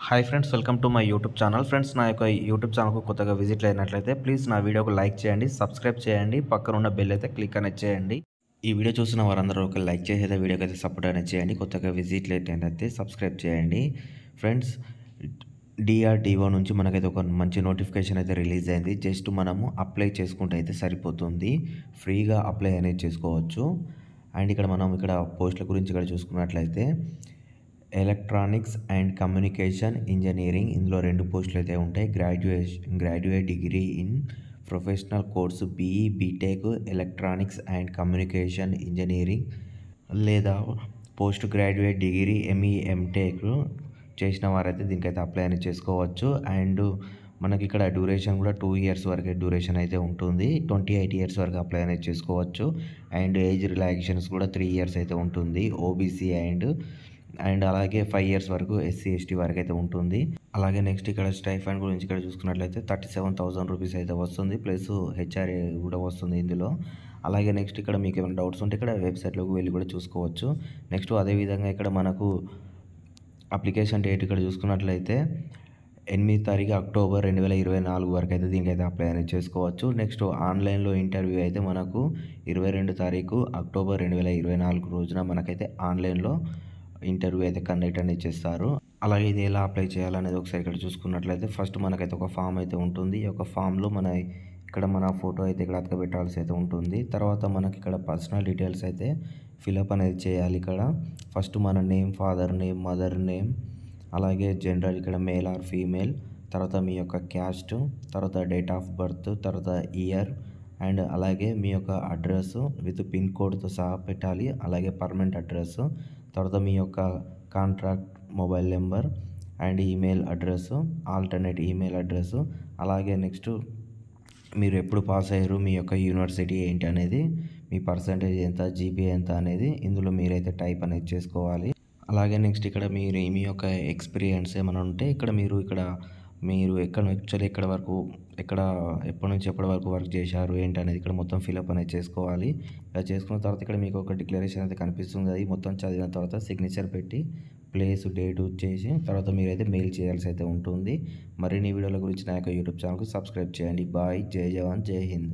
Hi friends, welcome to my YouTube channel. Friends, నా యొక్క YouTube ఛానల్‌కు కొత్తగా విజిట్ అయినట్లయితే ప్లీజ్ నా వీడియోకి లైక్ చేయండి, సబ్స్క్రైబ్ చేయండి, పక్కన ఉన్న బెల్ అయితే క్లిక్ అనేది చేయండి. ఈ వీడియో చూసిన వారందరూ ఒక లైక్ చేసి అయితే వీడియోకి అయితే సపోర్ట్ అనేది చేయండి. కొత్తగా విజిట్ అయినట్లయితే సబ్స్క్రైబ్ చేయండి. ఫ్రెండ్స్, DRDO నుంచి మనకైతే ఒక మంచి నోటిఫికేషన్ అయితే రిలీజ్ అయింది. జస్ట్ మనము అప్లై చేసుకుంటే అయితే సరిపోతుంది. ఫ్రీగా అప్లై అనేది చేసుకోవచ్చు. అండ్ ఇక్కడ పోస్టుల గురించి చూసుకున్నట్లయితే ఎలక్ట్రానిక్స్ అండ్ కమ్యూనికేషన్ ఇంజనీరింగ్, ఇందులో 2 పోస్టులు అయితే ఉంటాయి. Graduate degree in professional course BE, BTech electronics and communication engineering, లేదా post graduate degree ME, MTech చేసిన వారైతే దీనికైతే అప్లై అనేది చేసుకోవచ్చు. అండ్ మనకి ఇక్కడ డ్యూరేషన్ కూడా 2 ఇయర్స్ వరకే డ్యూరేషన్ అయితే ఉంటుంది. 28 ఇయర్స్ వరకు అప్లై అనేది చేసుకోవచ్చు. అండ్ ఏజ్ రిలాక్సేషన్స్ కూడా 3 ఇయర్స్ అయితే ఉంటుంది. OBC అండ్ అలాగే 5 ఇయర్స్ వరకు SC, ST వరకు అయితే ఉంటుంది. అలాగే నెక్స్ట్ ఇక్కడ స్టైఫండ్ గురించి చూసుకున్నట్లయితే 37,000 రూపీస్ అయితే వస్తుంది. ప్లస్ HRA కూడా వస్తుంది ఇందులో. అలాగే నెక్స్ట్ ఇక్కడ మీకు ఏమైనా డౌట్స్ ఉంటే ఇక్కడ వెబ్సైట్లోకి వెళ్ళి కూడా చూసుకోవచ్చు. నెక్స్ట్ అదేవిధంగా ఇక్కడ మనకు అప్లికేషన్ డేట్ ఇక్కడ చూసుకున్నట్లయితే 8 అక్టోబర్ 2024 వరకు అయితే దీనికైతే అప్లై అనేది చేసుకోవచ్చు. నెక్స్ట్ ఆన్లైన్లో ఇంటర్వ్యూ అయితే మనకు 22 అక్టోబర్ 2024 రోజున మనకైతే ఆన్లైన్లో ఇంటర్వ్యూ అయితే కండక్ట్ అనేది చేస్తారు. అలాగే ఇది ఎలా అప్లై చేయాలనేది ఒకసారి ఇక్కడ చూసుకున్నట్లయితే ఫస్ట్ మనకైతే ఒక ఫామ్ అయితే ఉంటుంది. ఈ యొక్క ఫామ్లో మన ఫోటో అయితే ఇక్కడ అతకబెట్టాల్సి అయితే ఉంటుంది. తర్వాత మనకి ఇక్కడ పర్సనల్ డీటెయిల్స్ అయితే ఫిలప్ అనేది చేయాలి. ఇక్కడ ఫస్ట్ మన name, father name, mother name, అలాగే జెండర్ ఇక్కడ మేల్ ఆర్ ఫీమేల్, తర్వాత మీ యొక్క క్యాస్ట్, తర్వాత డేట్ ఆఫ్ బర్త్, తర్వాత ఇయర్, అండ్ అలాగే మీ యొక్క అడ్రస్ విత్ పిన్ కోడ్తో సహా పెట్టాలి. అలాగే పర్మనెంట్ అడ్రస్, తర్వాత మీ యొక్క contract mobile number and email address, alternate email address, అలాగే నెక్స్ట్ మీరు ఎప్పుడు పాస్ అయ్యారు, మీ యొక్క యూనివర్సిటీ ఏంటి అనేది, మీ పర్సంటేజ్ ఎంత, GPA ఎంత అనేది ఇందులో మీరైతే టైప్ అనేది చేసుకోవాలి. అలాగే నెక్స్ట్ ఇక్కడ మీ యొక్క ఎక్స్పీరియన్స్ ఏమైనా ఉంటే మీరు ఎప్పటి నుంచి ఎప్పటి వరకు వర్క్ చేశారు ఏంటి అనేది ఇక్కడ మొత్తం ఫిలప్ అనేది చేసుకోవాలి. ఇలా చేసుకున్న తర్వాత ఇక్కడ మీకు ఒక డిక్లరేషన్ అయితే కనిపిస్తుంది. అది మొత్తం చదివిన తర్వాత సిగ్నేచర్ పెట్టి ప్లేస్, డేట్ చేసి తర్వాత మీరైతే మెయిల్ చేయాల్సి అయితే ఉంటుంది. మరిన్ని వీడియోల గురించి నా యొక్క యూట్యూబ్ ఛానల్కి సబ్స్క్రైబ్ చేయండి. బాయ్. జై జవాన్, జై హింద్.